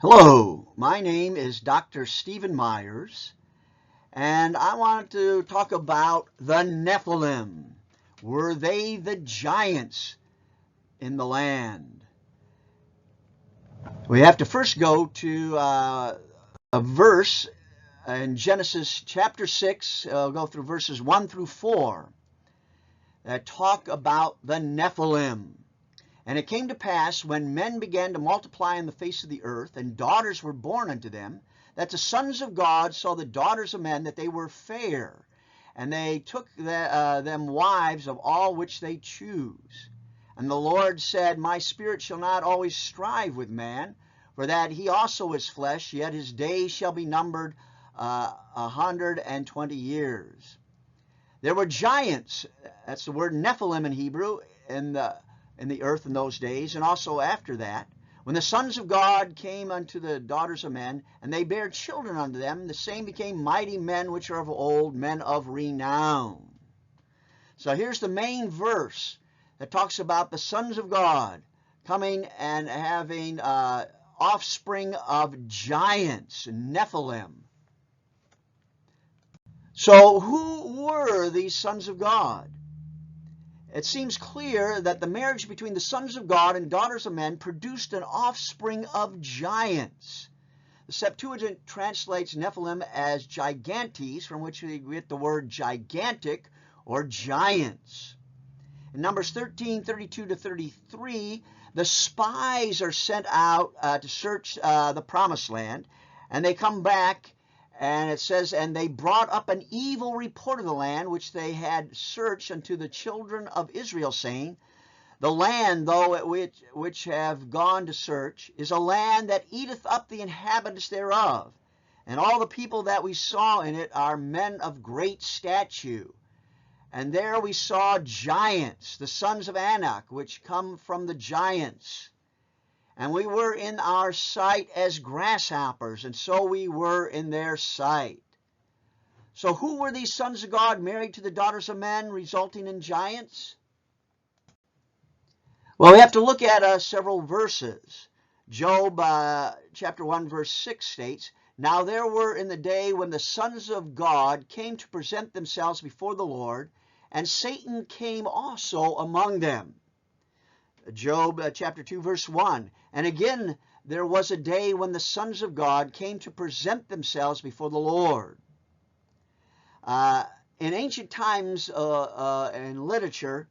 Hello, my name is Dr. Stephen Meyers, and I want to talk about the Nephilim. Were they the giants in the land? We have to first go to a verse in Genesis chapter 6. I'll go through verses 1 through 4 that talk about the Nephilim. And it came to pass, when men began to multiply on the face of the earth, and daughters were born unto them, that the sons of God saw the daughters of men, that they were fair, and they took them wives of all which they choose. And the Lord said, My spirit shall not always strive with man, for that he also is flesh, yet his days shall be numbered 120 years. There were giants, that's the word Nephilim in Hebrew, in the earth in those days, and also after that, when the sons of God came unto the daughters of men, and they bare children unto them, the same became mighty men which are of old, men of renown. So here's the main verse that talks about the sons of God coming and having offspring of giants, Nephilim. So who were these sons of God? It seems clear that the marriage between the sons of God and daughters of men produced an offspring of giants. The Septuagint translates Nephilim as gigantes, from which we get the word gigantic or giants. In Numbers 13:32-33, the spies are sent out to search the promised land, and they come back. And it says, and they brought up an evil report of the land which they had searched unto the children of Israel, saying, The land, though at which have gone to search, is a land that eateth up the inhabitants thereof. And all the people that we saw in it are men of great stature. And there we saw giants, the sons of Anak, which come from the giants. And we were in our sight as grasshoppers, and so we were in their sight. So who were these sons of God married to the daughters of men, resulting in giants? Well, we have to look at several verses. Job chapter 1 verse 6 states, Now there were in the day when the sons of God came to present themselves before the Lord, and Satan came also among them. Job chapter 2 verse 1, And again there was a day when the sons of God came to present themselves before the Lord. In ancient times in literature,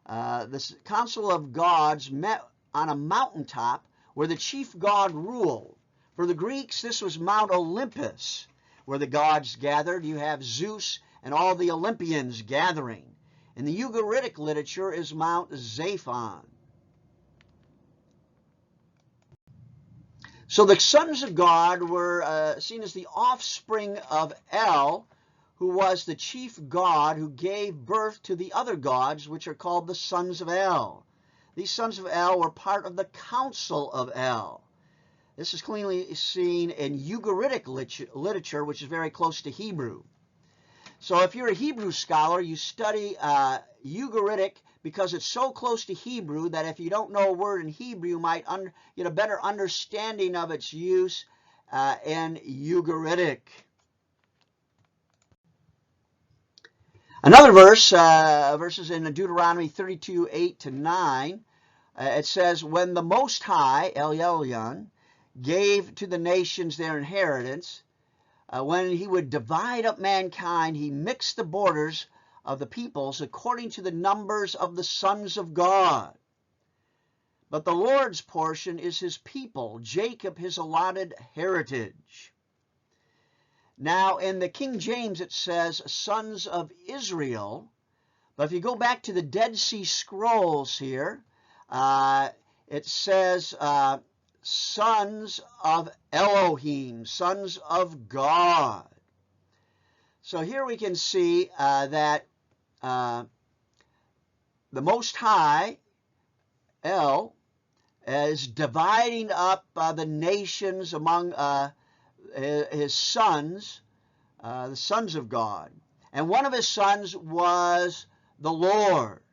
the council of gods met on a mountaintop where the chief god ruled. For the Greeks, this was Mount Olympus, where the gods gathered. You have Zeus and all the Olympians gathering. In the Ugaritic literature is Mount Zaphon. So the sons of God were seen as the offspring of El, who was the chief god who gave birth to the other gods, which are called the sons of El. These sons of El were part of the council of El. This is clearly seen in Ugaritic literature, which is very close to Hebrew. So if you're a Hebrew scholar, you study Ugaritic because it's so close to Hebrew that if you don't know a word in Hebrew, you might get a better understanding of its use in Ugaritic. Another verses in Deuteronomy 32:8-9, it says, When the Most High, El Elyon, gave to the nations their inheritance, when he would divide up mankind, he mixed the borders of the peoples according to the numbers of the sons of God. But the Lord's portion is his people, Jacob his allotted heritage. Now in the King James it says sons of Israel, but if you go back to the Dead Sea Scrolls here, it says sons of Elohim, sons of God. So here we can see that the Most High, El, is dividing up the nations among his sons, the sons of God. And one of his sons was the Lord.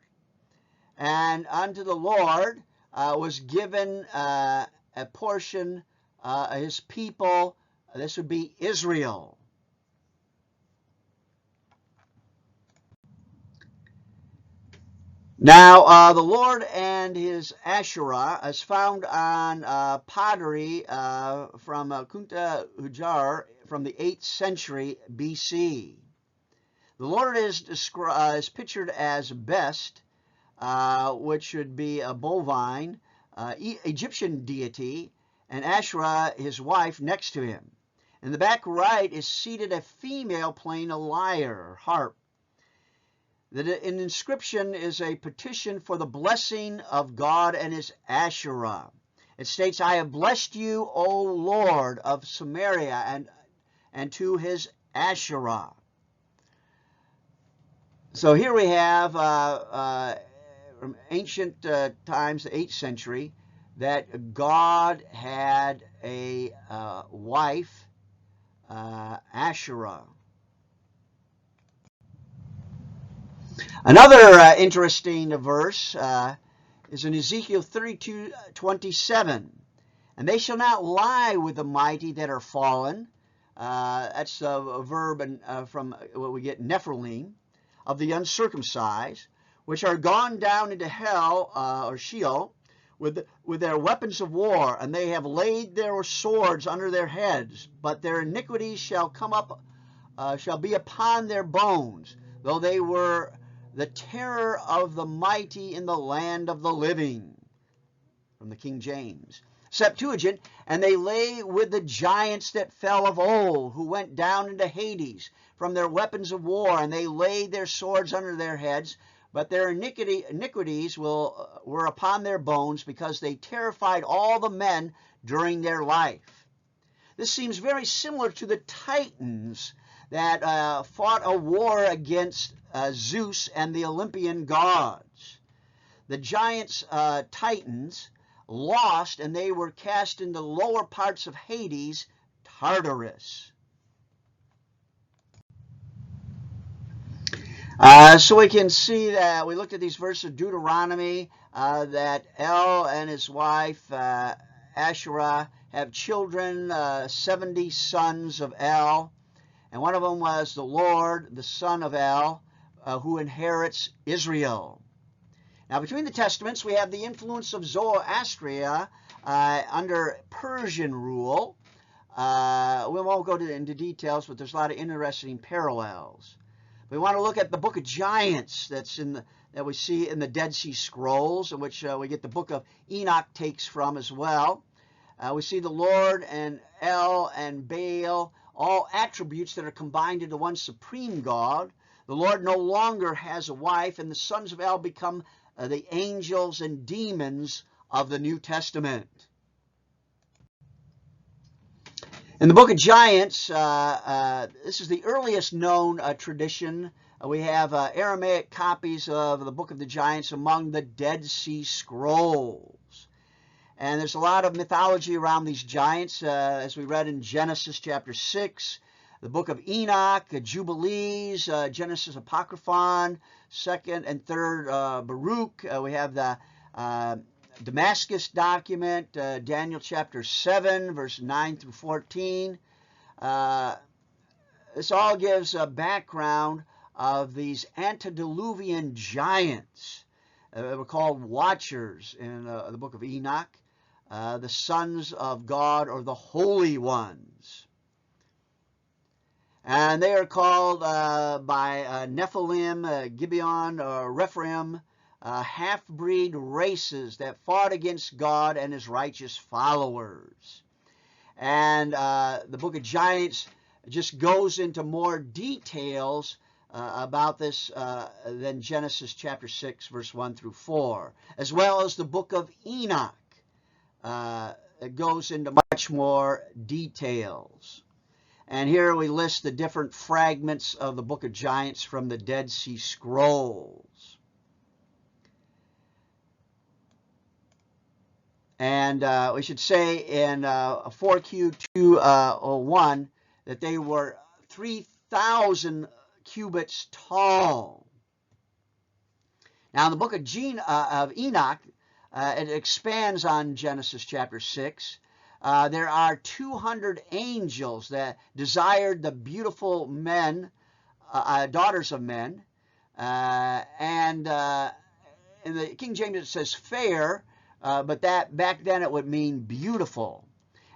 And unto the Lord was given a portion his people. This would be Israel. Now, the Lord and his Asherah is found on pottery from Kunta Hujar from the 8th century BC. The Lord is pictured as Best, which should be a bovine, Egyptian deity, and Asherah, his wife, next to him. In the back right is seated a female playing a lyre or harp. An inscription is a petition for the blessing of God and his Asherah. It states, I have blessed you, O Lord of Samaria, and to his Asherah. So here we have, from ancient times, the 8th century, that God had a wife, Asherah. Another interesting verse is in Ezekiel 32:27. And they shall not lie with the mighty that are fallen. That's a verb from what we get Nephilim, of the uncircumcised, which are gone down into hell, or Sheol, with their weapons of war, and they have laid their swords under their heads, but their iniquities shall come up, shall be upon their bones, though they were the terror of the mighty in the land of the living, from the King James. Septuagint, and they lay with the giants that fell of old, who went down into Hades from their weapons of war, and they laid their swords under their heads, but their iniquities were upon their bones, because they terrified all the men during their life. This seems very similar to the Titans that fought a war against Zeus and the Olympian gods. The giants, Titans, lost, and they were cast in the lower parts of Hades, Tartarus. So we can see that we looked at these verses of Deuteronomy, that El and his wife Asherah have children, 70 sons of El, and one of them was the Lord, the son of El, who inherits Israel. Now, between the Testaments, we have the influence of Zoroastrian under Persian rule. We won't go into details, but there's a lot of interesting parallels. We want to look at the book of giants that we see in the Dead Sea Scrolls, in which we get the book of Enoch takes from as well. We see the Lord and El and Baal, all attributes that are combined into one supreme God. The Lord no longer has a wife, and the sons of El become the angels and demons of the New Testament. In the book of Giants, this is the earliest known tradition. We have Aramaic copies of the book of the Giants among the Dead Sea Scrolls. And there's a lot of mythology around these giants, as we read in Genesis chapter 6, the book of Enoch, Jubilees, Genesis Apocryphon, 2nd and 3rd Baruch. We have the Damascus document, Daniel chapter 7, verse 9 through 14. This all gives a background of these antediluvian giants. They were called watchers in the book of Enoch, the sons of God, or the holy ones. And they are called by Nephilim, Gibeon, or Rephaim, half-breed races that fought against God and his righteous followers. And the book of Giants just goes into more details about this than Genesis chapter 6, verse 1 through 4, as well as the book of Enoch. It goes into much more details. And here we list the different fragments of the book of Giants from the Dead Sea Scrolls. And we should say in 4Q201 that they were 3,000 cubits tall. Now, in the book of Enoch, it expands on Genesis chapter 6. there are 200 angels that desired the beautiful men, daughters of men. And in the King James it says fair, but that back then it would mean beautiful.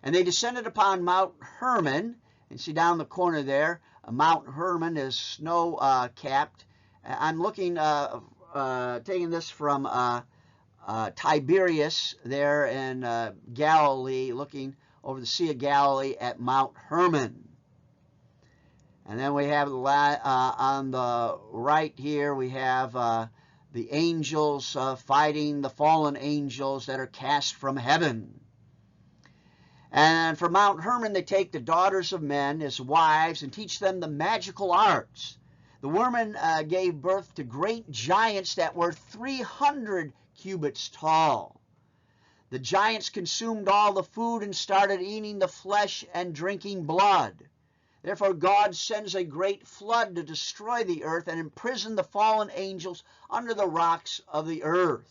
And they descended upon Mount Hermon. And see down the corner there, Mount Hermon is snow-capped. I'm looking, taking this from Tiberias there in Galilee, looking over the Sea of Galilee at Mount Hermon. And then we have on the right here, we have the angels fighting the fallen angels that are cast from heaven. And from Mount Hermon, they take the daughters of men as wives and teach them the magical arts. The woman gave birth to great giants that were 300 cubits tall. The giants consumed all the food and started eating the flesh and drinking blood. Therefore God sends a great flood to destroy the earth and imprison the fallen angels under the rocks of the earth.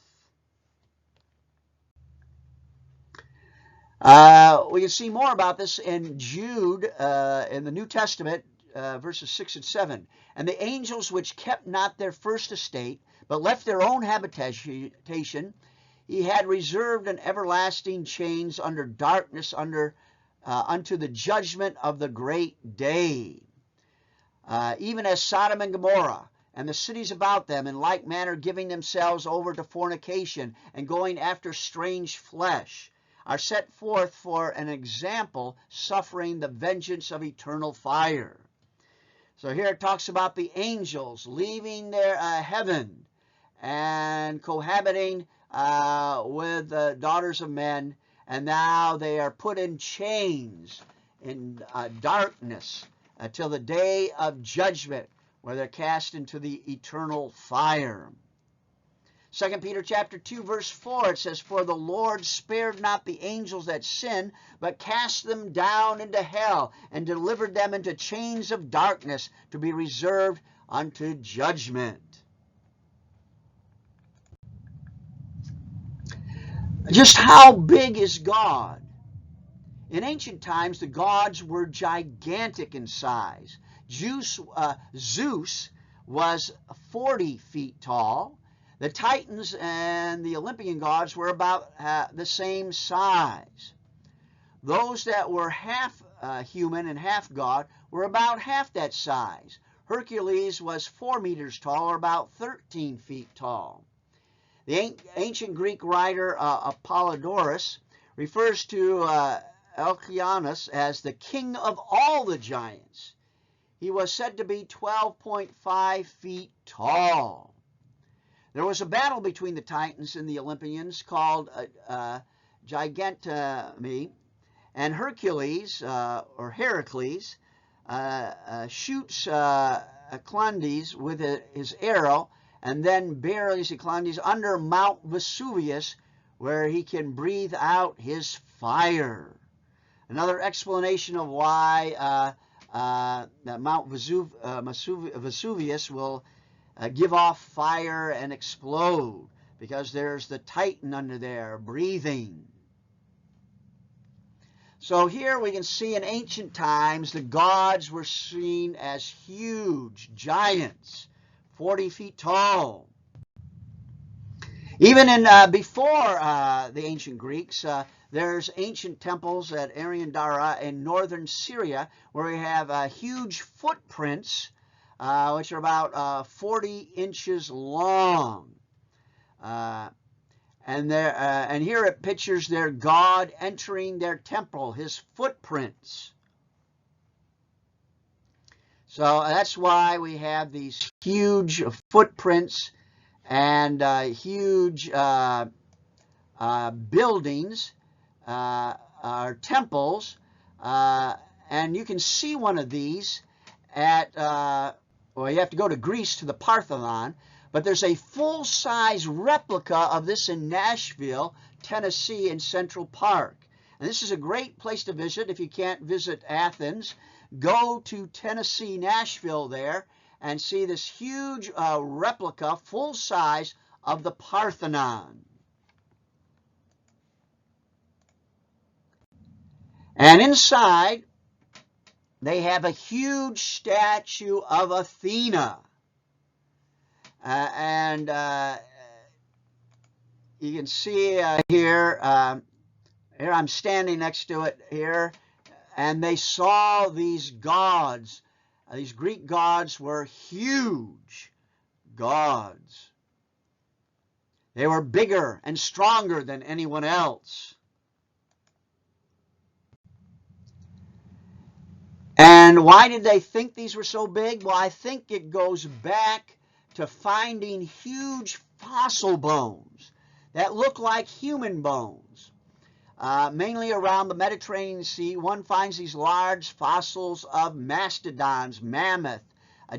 We can see more about this in Jude in the New Testament, verses 6 and 7. And the angels which kept not their first estate, but left their own habitation, he had reserved in everlasting chains under darkness unto the judgment of the great day. Even as Sodom and Gomorrah, and the cities about them, in like manner giving themselves over to fornication, and going after strange flesh, are set forth for an example, suffering the vengeance of eternal fire. So here it talks about the angels leaving their heaven and cohabiting with the daughters of men, and now they are put in chains in darkness until the day of judgment, where they're cast into the eternal fire. 2 Peter chapter 2, verse 4, it says, For the Lord spared not the angels that sinned, but cast them down into hell, and delivered them into chains of darkness, to be reserved unto judgment. Just how big is God? In ancient times, the gods were gigantic in size. Zeus was 40 feet tall. The Titans and the Olympian gods were about the same size. Those that were half human and half god were about half that size. Hercules was 4 meters tall, or about 13 feet tall. The ancient Greek writer Apollodorus refers to Alcyoneus as the king of all the giants. He was said to be 12.5 feet tall. There was a battle between the Titans and the Olympians called Gigantami, and Hercules, or Heracles, shoots Eclandes with his arrow, and then buries Eclandes under Mount Vesuvius, where he can breathe out his fire. Another explanation of why Mount Vesuvius will give off fire and explode, because there's the Titan under there breathing. So here we can see in ancient times the gods were seen as huge giants, 40 feet tall. Even in before the ancient Greeks, there's ancient temples at Ariandara in northern Syria where we have huge footprints which are about 40 inches long. And here it pictures their god entering their temple, his footprints. So that's why we have these huge footprints and huge buildings, or temples. And you can see one of these at, well, you have to go to Greece to the Parthenon, but there's a full-size replica of this in Nashville, Tennessee, in Central Park. And this is a great place to visit if you can't visit Athens. Go to Tennessee, Nashville there, and see this huge replica, full-size, of the Parthenon. And inside, they have a huge statue of Athena. And you can see here I'm standing next to it here, and they saw these gods. These Greek gods were huge gods. They were bigger and stronger than anyone else. And why did they think these were so big? Well, I think it goes back to finding huge fossil bones that look like human bones. Mainly around the Mediterranean Sea, one finds these large fossils of mastodons, mammoth,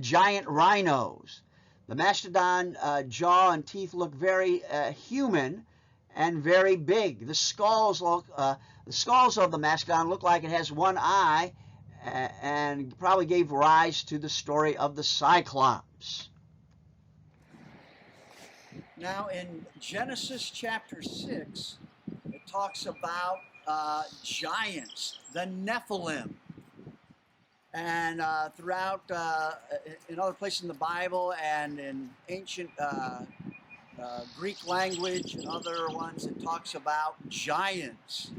giant rhinos. The mastodon jaw and teeth look very human and very big. The skulls of the mastodon look like it has one eye, and probably gave rise to the story of the Cyclops. Now in Genesis chapter 6, it talks about giants, the Nephilim. And throughout, in other places in the Bible and in ancient Greek language and other ones, it talks about giants.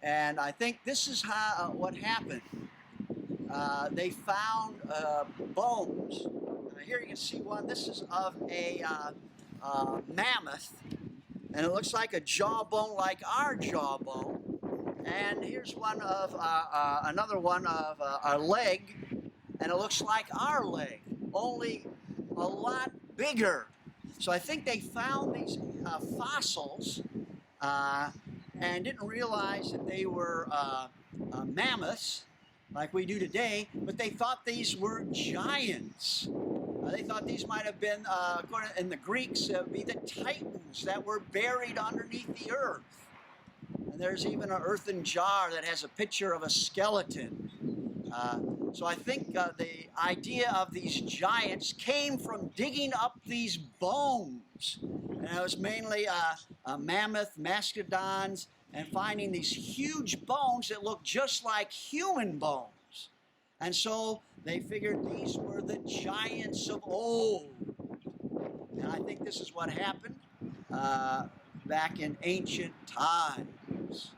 And I think this is how what happened. They found bones. Here you can see one. This is of a mammoth, and it looks like a jawbone like our jawbone. And here's one of another one of a leg, and it looks like our leg, only a lot bigger. So I think they found these fossils and didn't realize that they were mammoths like we do today, but they thought these were giants. They thought these might have been, in the Greeks, be the titans that were buried underneath the earth. And there's even an earthen jar that has a picture of a skeleton. So I think the idea of these giants came from digging up these bones. And it was mainly mammoth, mastodons, and finding these huge bones that look just like human bones. And so they figured these were the giants of old. And I think this is what happened back in ancient times.